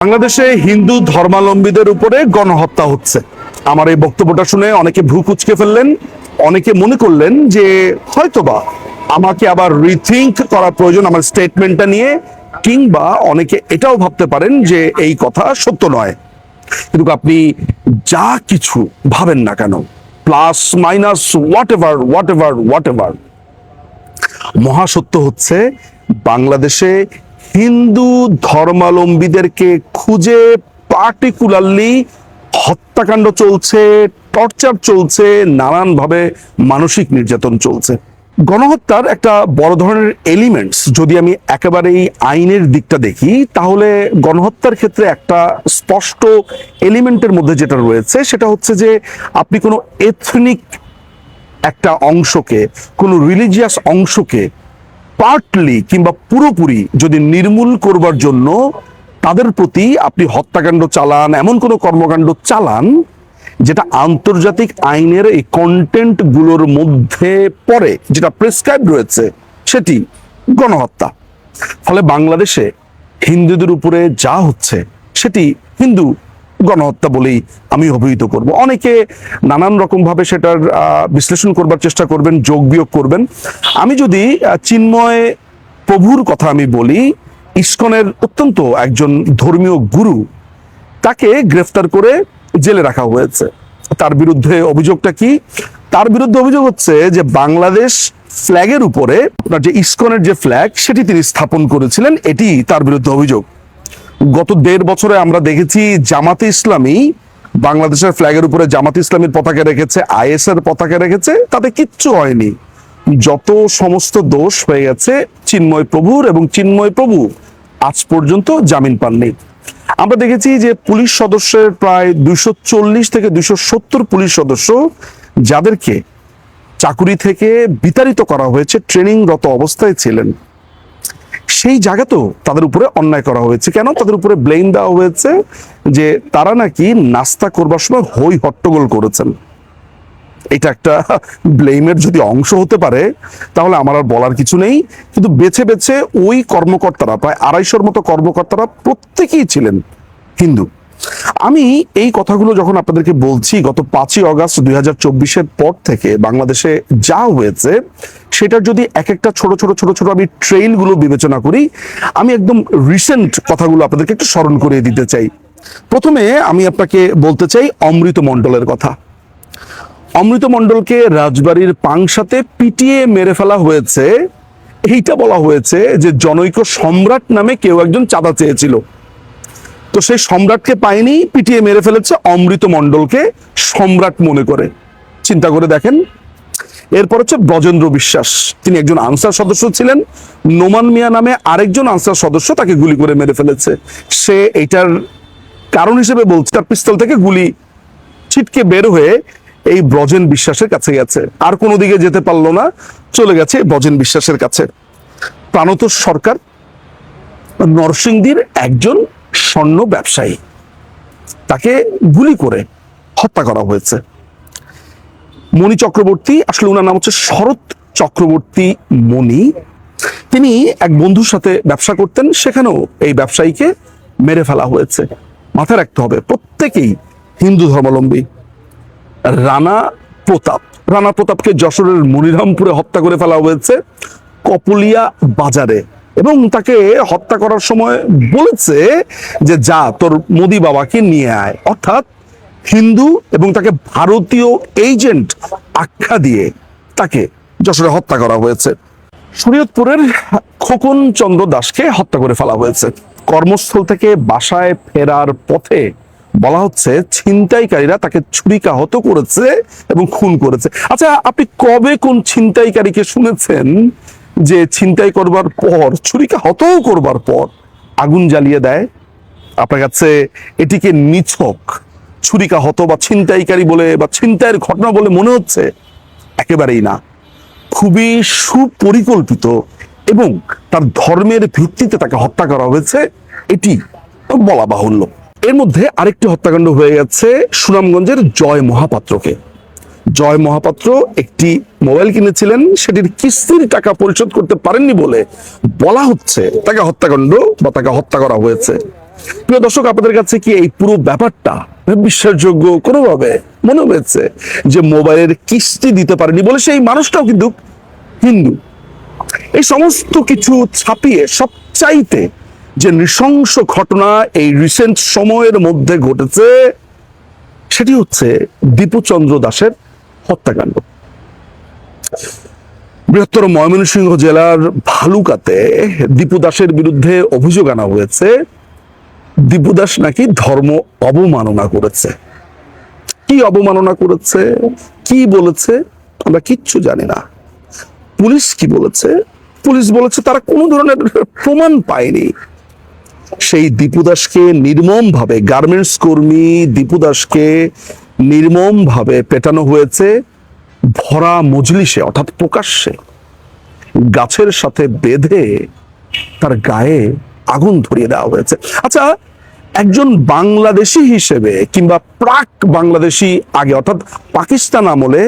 বাংলাদেশে হিন্দু ধর্মাবলম্বীদের উপরে গণহত্যা হচ্ছে। আমার এই বক্তব্যটা শুনে অনেকে ভ্রু কুঁচকে ফেললেন, অনেকে মনে করলেন যে হয়তোবা আমাকে আবার রিথিঙ্ক করা প্রয়োজন আমার স্টেটমেন্টটা নিয়ে, কিংবা অনেকে এটাও ভাবতে পারেন যে এই কথা সত্য নয়। কিন্তু আপনি যা কিছু ভাবেন না কেন, প্লাস মাইনাস হোয়াট এভার, মহাসত্য হচ্ছে বাংলাদেশে হিন্দু ধর্মাবলম্বীদেরকে খুঁজে পার্টিকুলারলি হত্যাকাণ্ড চলছে, টর্চার চলছে, নানানভাবে মানসিক নির্যাতন চলছে। গণহত্যার একটা বড় ধরনের এলিমেন্টস যদি আমি একেবারেই আইনের দিকটা দেখি, তাহলে গণহত্যার ক্ষেত্রে একটা স্পষ্ট এলিমেন্টের মধ্যে যেটা রয়েছে সেটা হচ্ছে যে আপনি কোনো এথনিক একটা অংশকে, কোনো রিলিজিয়াস অংশকে পার্টলি কিংবা পুরোপুরি যদি নির্মূল করবার জন্য তাদের প্রতি আপনি হত্যাকাণ্ড চালান, এমন কোনো কর্মকাণ্ড চালান যেটা আন্তর্জাতিক আইনের এই কন্টেন্ট গুলোর মধ্যে পড়ে, যেটা প্রেসক্রাইব রয়েছে, সেটি গণহত্যা। ফলে বাংলাদেশে হিন্দুদের উপরে যা হচ্ছে সেটি হিন্দু গণহত্যা বলেই আমি অভিহিত করব। অনেকে নানান রকম ভাবে সেটার বিশ্লেষণ করবার চেষ্টা করবেন, যোগ বিয়োগ করবেন। আমি যদি চিন্ময় প্রভুর কথা আমি বলি, ইসকনের অত্যন্ত একজন ধর্মীয় গুরু, তাকে গ্রেফতার করে জেলে রাখা হয়েছে। তার বিরুদ্ধে অভিযোগটা কি? তার বিরুদ্ধে অভিযোগ হচ্ছে যে বাংলাদেশ ফ্ল্যাগের উপরে আপনার যে ইসকনের যে ফ্ল্যাগ সেটি তিনি স্থাপন করেছিলেন, এটি তার বিরুদ্ধে অভিযোগ। গত 1.5 বছরে আমরা দেখেছি জামাতে ইসলামী বাংলাদেশের ফ্ল্যাগের উপরে জামাতে ইসলামীর পতাকা রেখেছে, আইএস এর পতাকা রেখেছে, তাতে কিচ্ছু হয়নি। যত সমস্ত দোষ হয়ে গেছে চিন্ময় প্রভুর, এবং চিন্ময় প্রভু আজ পর্যন্ত জামিন পাননি। আমরা দেখেছি যে পুলিশ সদস্যের প্রায় 240 থেকে 270 পুলিশ সদস্য যাদেরকে চাকুরি থেকে বিতাড়িত করা হয়েছে, ট্রেনিংরত অবস্থায় ছিলেন, সেই জায়গাতেও তাদের উপরে অন্যায় করা হয়েছে। কেন? তাদের উপরে ব্লেম দেওয়া হয়েছে যে তারা নাকি নাস্তা করবার সময় হই হট্টগোল করেছেন। এটা একটা ব্লেমের যদি অংশ হতে পারে তাহলে আমার আর বলার কিছু নেই। কিন্তু বেছে বেছে ওই কর্মকর্তারা, প্রায় 250-র মতো কর্মকর্তারা, প্রত্যেকেই ছিলেন হিন্দু। আমি এই কথাগুলো যখন আপনাদেরকে বলছি, গত 5ই অগাস্ট 2024-এর পর থেকে বাংলাদেশে যা হয়েছে সেটার যদি এক একটা ছোট ছোট আমি ট্রেইল গুলো বিবেচনা করি, আমি একদম রিসেন্ট কথাগুলো আপনাদেরকে একটু স্মরণ করিয়ে দিতে চাই। প্রথমে আমি আপনাকে বলতে চাই অমৃত মণ্ডলের কথা। অমৃত মণ্ডলকে রাজবাড়ির পাংশাতে পিটিয়ে মেরে ফেলা হয়েছে। এইটা বলা হয়েছে যে জনৈক সম্রাট নামে কেউ একজন চাঁদা চেয়েছিল, তো সেই সম্রাটকে পায়নি, পিটিয়ে মেরে ফেলেছে অমৃত মণ্ডলকে সম্রাট মনে করে। চিন্তা করে দেখেন। এরপর হচ্ছে ব্রজেন্দ্র বিশ্বাস, তিনি একজন আনসার সদস্য ছিলেন। নোমান মিয়া নামে আরেকজন আনসার সদস্য তাকে গুলি করে মেরে ফেলেছে। সে এটার কারণ হিসেবে বলছে তার পিস্তল থেকে গুলি ছিটকে বের হয়ে এই ব্রজেন বিশ্বাসের কাছে গেছে, আর কোনো দিকে যেতে পারলো না, চলে গেছে ব্রজেন বিশ্বাসের কাছে। প্রাণতোষ সরকার নরসিংদীর একজন স্বর্ণ ব্যবসায়ী, তাকে গুলি করে হত্যা করা হয়েছে। মণি চক্রবর্তী, আসলে ওনার নাম হচ্ছে শরৎ চক্রবর্তী মণি, তিনি এক বন্ধুর সাথে ব্যবসা করতেন, সেখানেও এই ব্যবসায়ীকে মেরে ফেলা হয়েছে। মাথায় রাখতে হবে প্রত্যেকেই হিন্দু ধর্মাবলম্বী। রানা প্রতাপকে যশোরের মনিরামপুরে হত্যা করে ফেলা হয়েছে কপলিয়া বাজারে, এবং তাকে হত্যা করার সময় বলেছে যে যা তোর মোদি বাবাকে নিয়ে আয়, অর্থাৎ হিন্দু, এবং তাকে ভারতীয় এজেন্ট আখ্যা দিয়ে তাকে যশোরে হত্যা করা হয়েছে। শরীয়তপুরের খোকন চন্দ্র দাসকে হত্যা করে ফেলা হয়েছে। কর্মস্থল থেকে বাসায় ফেরার পথে বলা হচ্ছে ছিনতাইকারীরা তাকে ছুরিকাহত করেছে এবং খুন করেছে। আচ্ছা, আপনি কবে কোন ছিনতাইকারীকে শুনেছেন যে ছিনতাই করবার পর, ছুরিকাহত করবার পর আগুন জ্বালিয়ে দেয়? আপনার কাছে এটিকে নিছক ছুরিকাহত বা ছিনতাইকারী বলে বা ছিনতাইয়ের ঘটনা বলে মনে হচ্ছে? একেবারেই না। খুবই সুপরিকল্পিত এবং তার ধর্মের ভিত্তিতে তাকে হত্যা করা হয়েছে, এটি বলা বাহুল্য। এর মধ্যে আরেকটি হত্যাকাণ্ড হয়ে গেছে সুনামগঞ্জের জয় মহাপাত্রকে। জয় মহাপাত্র একটি মোবাইল কিনেছিলেন, সেটির কিস্তির টাকা পরিশোধ করতে পারেননি বলে বলা হচ্ছে তাকে হত্যাকাণ্ড বা তাকে হত্যা করা হয়েছে। প্রিয় দর্শক, আপনাদের কাছে কি এই পুরো ব্যাপারটা বিশ্বাসযোগ্য কোনোভাবে মনে হয়েছে যে মোবাইলের কিস্তি দিতে পারেনি বলে সেই মানুষটাও কিন্তু হিন্দু? এই সমস্ত কিছু ছাপিয়ে সবচাইতে যে নৃশংস ঘটনা এই রিসেন্ট সময়ের মধ্যে ঘটেছে সেটি হচ্ছে দীপুচন্দ্র দাসের হত্যাকাণ্ড। বৃহত্তর ময়মনসিংহ জেলার ভালুকাতে দীপু দাসের বিরুদ্ধে অভিযোগ আনা হয়েছে দীপু দাস নাকি ধর্ম অবমাননা করেছে। কি অবমাননা করেছে, কি বলেছে আমরা কিচ্ছু জানি না। পুলিশ কি বলেছে? পুলিশ বলেছে তারা কোনো ধরনের প্রমাণ পায়নি। সেই দীপু দাসকে নির্মম ভাবে, গার্মেন্টস কর্মী দীপু দাসকে নির্মম ভাবে পেটানো হয়েছে ভরা মজলিসে, অর্থাৎ প্রকাশ্যে গাছের সাথে বেঁধে তার গায়ে আগুন ধরিয়ে দেওয়া হয়েছে। আচ্ছা, একজন বাংলাদেশি হিসেবে কিংবা প্রাক বাংলাদেশি আগে অর্থাৎ পাকিস্তান আমলে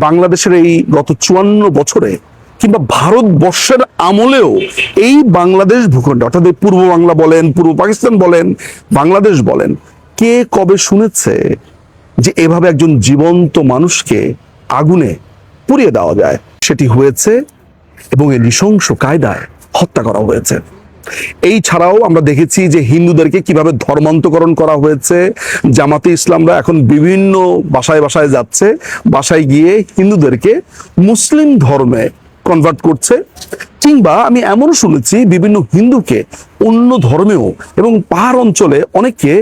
বাংলাদেশের এই গত 54 বছরে কিংবা ভারতবর্ষের আমলেও এই বাংলাদেশ ভূখণ্ডে অর্থাৎ এই পূর্ব বাংলা বলেন, পূর্ব পাকিস্তান বলেন, বাংলাদেশ বলেন, কে কবে শুনেছে যে এভাবে একজন জীবন্ত মানুষকে আগুনে পুড়িয়ে দেওয়া যায়? সেটি হয়েছে এবং এই নৃশংস কায়দায় হত্যা করা হয়েছে। এই ছাড়াও আমরা দেখেছি যে হিন্দুদেরকে কিভাবে ধর্মান্তকরণ করা হয়েছে। জামাতে ইসলামরা এখন বিভিন্ন বাসায় বাসায় যাচ্ছে, বাসায় গিয়ে হিন্দুদেরকে মুসলিম ধর্মে কনভার্ট করছে, কিংবা আমি এমন শুনেছি বিভিন্ন হিন্দুকে অন্য ধর্মেও এবং পাহাড় অঞ্চলে অনেককে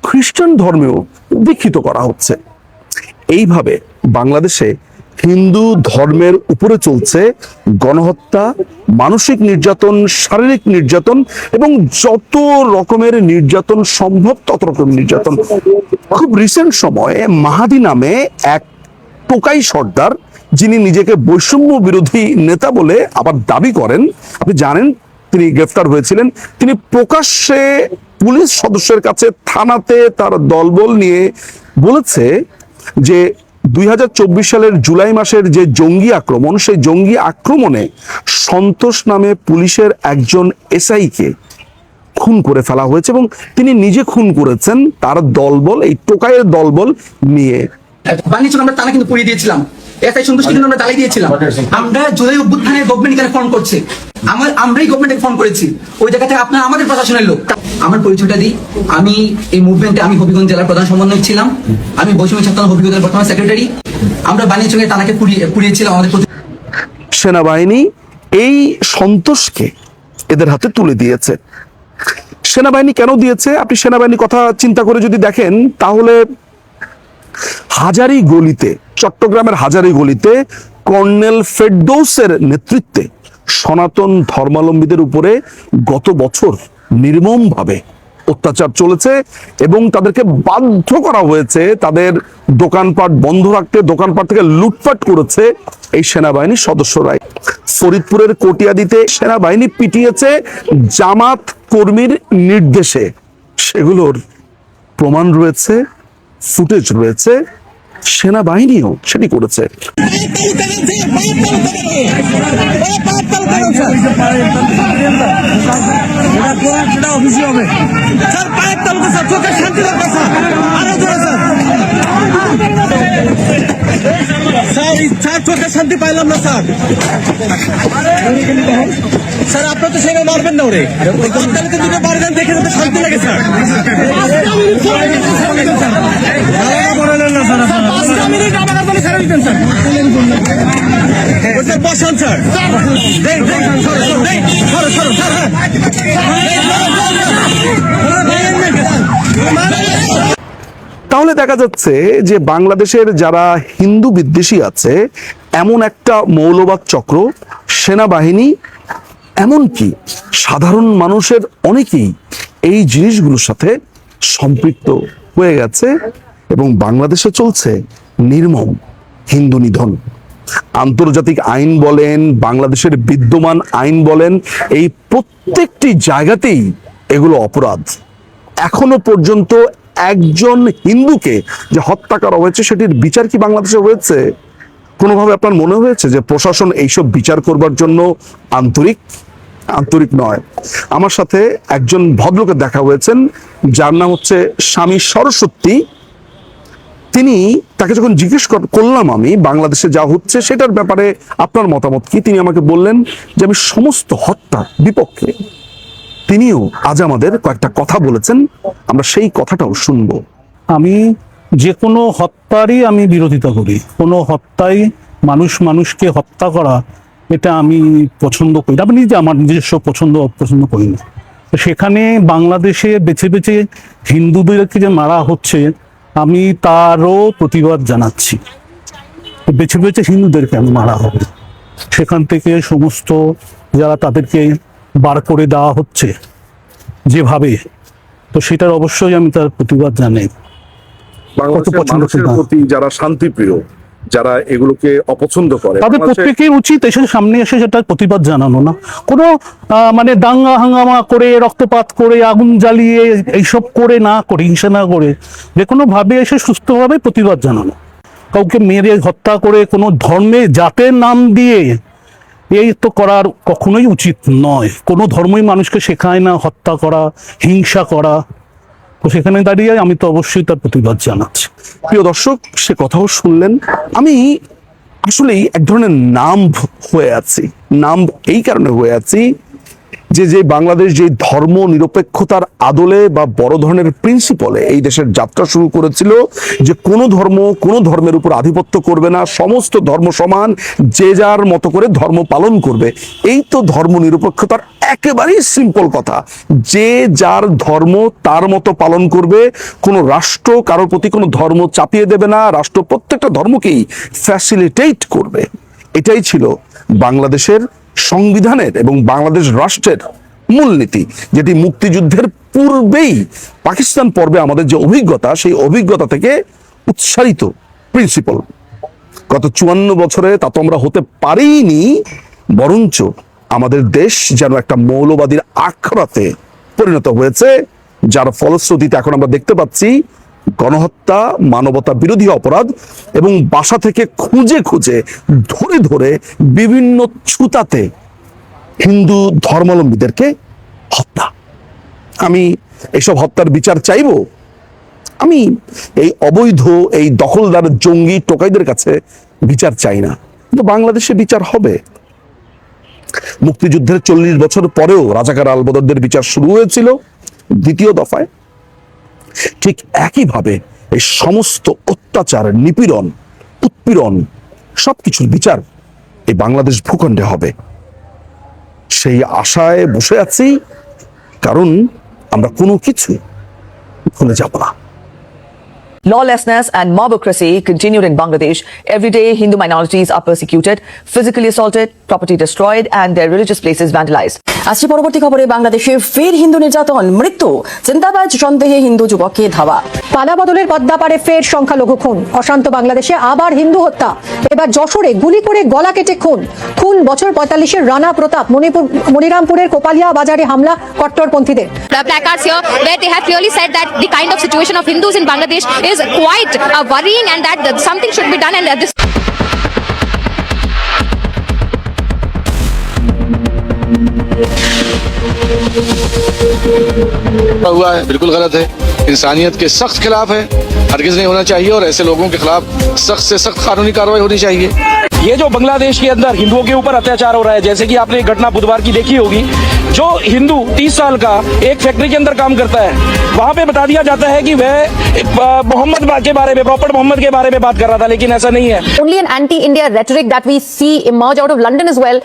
খ্রিস্টান ধর্মেও দীক্ষিত করা হচ্ছে। এইভাবে বাংলাদেশে হিন্দু ধর্মের উপরে চলছে গণহত্যা, মানসিক নির্যাতন, শারীরিক নির্যাতন এবং যত রকমের নির্যাতন সম্ভব তত রকম নির্যাতন। খুব রিসেন্ট সময়ে মাহাদি নামে এক টোকাই সর্দার, যিনি নিজেকে বৈষম্য বিরোধী নেতা বলে আবার দাবি করেন, আপনি জানেন তিনি গ্রেফতার হয়েছিলেন। তিনি প্রকাশ্যে পুলিশ সদস্যের কাছে থানাতে তার দলবল নিয়ে বলেছে যে 2024 সালের জুলাই মাসের যে জঙ্গি আক্রমণ, সেই জঙ্গি আক্রমণে সন্তোষ নামে পুলিশের একজন এসআইকে খুন করে ফেলা হয়েছে এবং তিনি নিজে খুন করেছেন তার দলবল, এই টোকাইয়ের দলবল নিয়ে। বানিয়েছিল, আমরা তারা কিন্তু পুড়িয়ে দিয়েছিলাম। এসআই সন্তুষ্টি কিন্তু আমরা জ্বালিয়ে দিয়েছিলাম। আমরা জুলাই অভ্যুত্থানে গভর্নমেন্ট এখানে ফোন করছে, আমরাই গভর্নমেন্টে ফোন করেছি। ওই জায়গা থেকে আপনার আমাদের প্রশাসনের লোক। আমার পরিচয়টা দিই, আমি এই মুভমেন্টে আমি হবিগঞ্জ জেলার প্রধান সমন্বয়ক ছিলাম। আমি বৈষম্য ছাত্র হবিগঞ্জের বর্তমান সেক্রেটারি। আমরা বানিয়ে সঙ্গে তানাকে পুড়িয়েছিলাম আমাদের। সেনাবাহিনী এই সন্তোষকে এদের হাতে তুলে দিয়েছে। সেনাবাহিনী কেন দিয়েছে? আপনি সেনাবাহিনীর কথা চিন্তা করে যদি দেখেন তাহলে হাজারী গলিতে, চট্টগ্রামের হাজারী গলিতে কর্নেল ফেরদৌসের নেতৃত্বে সনাতন ধর্মাবলম্বীদের উপরে গত বছর নির্মমভাবে অত্যাচার চলেছে এবং তাদেরকে বাধ্য করা হয়েছে তাদের দোকানপাট বন্ধ রাখতে, দোকানপাট থেকে লুটপাট করেছে এই সেনাবাহিনীর সদস্যরাই। ফরিদপুরের কটিয়াদীতে সেনাবাহিনী পিটিয়েছে জামাত কর্মীর নির্দেশে, সেগুলোর প্রমাণ রয়েছে, ফুটেজ রয়েছে, সেনাবাহিনীও সেটি করেছে। চোখে শান্তি পাইলাম না স্যার। স্যার আপনার তো সেভাবে মারবেন না, ওরে আপনাকে দুটো মারবেন দেখে তো শান্তি লাগে স্যার। বসান স্যার, তাহলে দেখা যাচ্ছে যে বাংলাদেশের যারা হিন্দু বিদ্বেষী আছে এমন একটা মৌলবাদ চক্র, সেনাবাহিনী, এমনকি সাধারণ মানুষের অনেকেই এই জিনিসগুলোর সাথে সম্পৃক্ত হয়ে গেছে এবং বাংলাদেশে চলছে নির্মম হিন্দু নিধন। আন্তর্জাতিক আইন বলেন, বাংলাদেশের বিদ্যমান আইন বলেন, এই প্রত্যেকটি জায়গাতেই এগুলো অপরাধ। এখনো পর্যন্ত একজন হিন্দুকে যে হত্যা করা হয়েছে সেটির বিচার কি বাংলাদেশে হয়েছে? কোনোভাবে আপনার মনে হয়েছে যে প্রশাসন এইসব বিচার করবার জন্য আন্তরিক? আন্তরিক নয়। আমার সাথে একজন ভদ্রলোকের দেখা হয়েছেন যার নাম হচ্ছে স্বামী সরস্বতী। তিনি, তাকে যখন জিজ্ঞেস করলাম আমি বাংলাদেশে যা হচ্ছে সেটার ব্যাপারে আপনার মতামত কি, তিনি আমাকে বললেন যে আমি সমস্ত হত্যার বিপক্ষে। তিনিও আজ আমাদের কয়েকটা কথা বলেছেন, আমরা সেই কথাটাও শুনবো। আমি যে কোনো হত্যারই আমি বিরোধিতা করি। কোনো হত্যায় মানুষকে হত্যা করা, এটা আমি পছন্দ করি না। আমি নিজে আমার নিজস্ব পছন্দ করি না। তো সেখানে বাংলাদেশে বেছে বেছে হিন্দুদেরকে যে মারা হচ্ছে, আমি তারও প্রতিবাদ জানাচ্ছি। বেছে বেছে হিন্দুদেরকে আমি মারা হবে, সেখান থেকে সমস্ত যারা তাদেরকে বার করে দেওয়া হচ্ছে যেভাবে, তো সেটার অবশ্যই আমি তার প্রতিবাদ জানাই। বাংলাদেশের পছন্দ মানুষের করি না। প্রতি যারা শান্তিপ্রিয়, যারা এগুলোকে অপছন্দ করে, তাদের প্রত্যেকের উচিত এসে সামনে এসে সেটার প্রতিবাদ জানানো, না কোনো মানে দাঙ্গা হাঙ্গামা করে, রক্তপাত করে, আগুন জ্বালিয়ে এইসব করে না করে, হিংসা না করে, যে কোনো ভাবে এসে সুস্থভাবে প্রতিবাদ জানানো। কাউকে মেরে হত্যা করে কোনো ধর্মে জাতের নাম দিয়ে এই তো করার কখনোই উচিত নয়। কোনো ধর্মই মানুষকে শেখায় না হত্যা করা, হিংসা করা। তো সেখানে দাঁড়িয়ে আমি তো অবশ্যই তার প্রতিবাদ জানাচ্ছি। প্রিয় দর্শক, সে কথাও শুনলেন। আমি আসলেই এক ধরনের নাম হয়ে আছি। নাম এই কারণে হয়ে আছি যে বাংলাদেশ যে ধর্ম নিরপেক্ষতার আদলে বা বড় ধরনের প্রিন্সিপলে এই দেশের যাত্রা শুরু করেছিল, যে কোনো ধর্ম কোনো ধর্মের উপর আধিপত্য করবে না, সমস্ত ধর্ম সমান, যে যার মতো করে ধর্ম পালন করবে। এই তো ধর্ম নিরপেক্ষতার একেবারেই সিম্পল কথা, যে যার ধর্ম তার মতো পালন করবে। কোনো রাষ্ট্র কারোর প্রতি কোনো ধর্ম চাপিয়ে দেবে না, রাষ্ট্র প্রত্যেকটা ধর্মকেই ফ্যাসিলিটেট করবে। এটাই ছিল বাংলাদেশের সংবিধানের এবং বাংলাদেশ রাষ্ট্রের মূলনীতি, যেটি মুক্তিযুদ্ধের পূর্বেই পাকিস্তান পর্বে আমাদের যে অভিজ্ঞতা, সেই অভিজ্ঞতা থেকে উৎসারিত প্রিন্সিপাল। গত 54 বছরে তা তো আমরা হতে পারিনি, বরঞ্চ আমাদের দেশ যেন একটা মৌলবাদীর আখড়াতে পরিণত হয়েছে, যার ফলশ্রুতিতে এখন আমরা দেখতে পাচ্ছি গণহত্যা, মানবতা বিরোধী অপরাধ এবং বাসা থেকে খুঁজে খুঁজে ধরে ধরে বিভিন্ন ছুতাতে হিন্দু ধর্মাবলম্বীদেরকে হত্যা। আমি এসব হত্যার বিচার চাইব। আমি এই অবৈধ, এই দখলদার, জঙ্গি, টোকাইদের কাছে বিচার চাই না, কিন্তু বাংলাদেশে বিচার হবে। মুক্তিযুদ্ধের 40 বছর পরেও রাজাকার আলবদরদের বিচার শুরু হয়েছিল দ্বিতীয় দফায়। ঠিক একইভাবে এই সমস্ত অত্যাচার, নিপীড়ন, উৎপীড়ন সবকিছুর বিচার এই বাংলাদেশ ভূখণ্ডে হবে। সেই আশায় বসে আছি, কারণ আমরা কোনো কিছু ভুলে যাব না। Lawlessness and mobocracy continued in Bangladesh. Every day, Hindu minorities are persecuted, physically assaulted, property destroyed, and their religious places vandalized. আসছে পরবর্তী খবরে, বাংলাদেশে ফের হিন্দু নির্যাতন, মৃত্যু, চিন্তাবাজ সন্দেহে হিন্দু যুবককে ধাওয়া। পালা বদলের পদ্মাপাড়ে ফের সংখ্যালঘু খুন, অশান্ত বাংলাদেশে আবার হিন্দু হত্যা। এবার যশোরে গুলি করে গলা কেটে খুন। বছর 45-এর রানা প্রতাপ। মনিরামপুরের কোপালিয়া বাজারে হামলা কট্টরপন্থীদের। The placards here where they have clearly said that the kind of situation of Hindus in Bangladesh is quite worrying and that something should be done, and that this हुआ है बिल्कुल गलत है, इंसानियत के सख्त खिलाफ है, हरगिज नहीं होना चाहिए और ऐसे लोगों के खिलाफ सख्त से सख्त कानूनी कार्रवाई होनी चाहिए। ये जो बांग्लादेश के अंदर हिंदुओं के ऊपर अत्याचार हो रहा है, जैसे कि आपने एक घटना बुधवार की देखी होगी, जो हिंदू 30 साल का एक फैक्ट्री के अंदर काम करता है, वहां पे बता दिया जाता है कि वह मोहम्मद के बारे में, प्रॉपर मोहम्मद के बारे में बात कर रहा था, लेकिन ऐसा नहीं है। only an anti-India rhetoric that we see emerge out of London as well.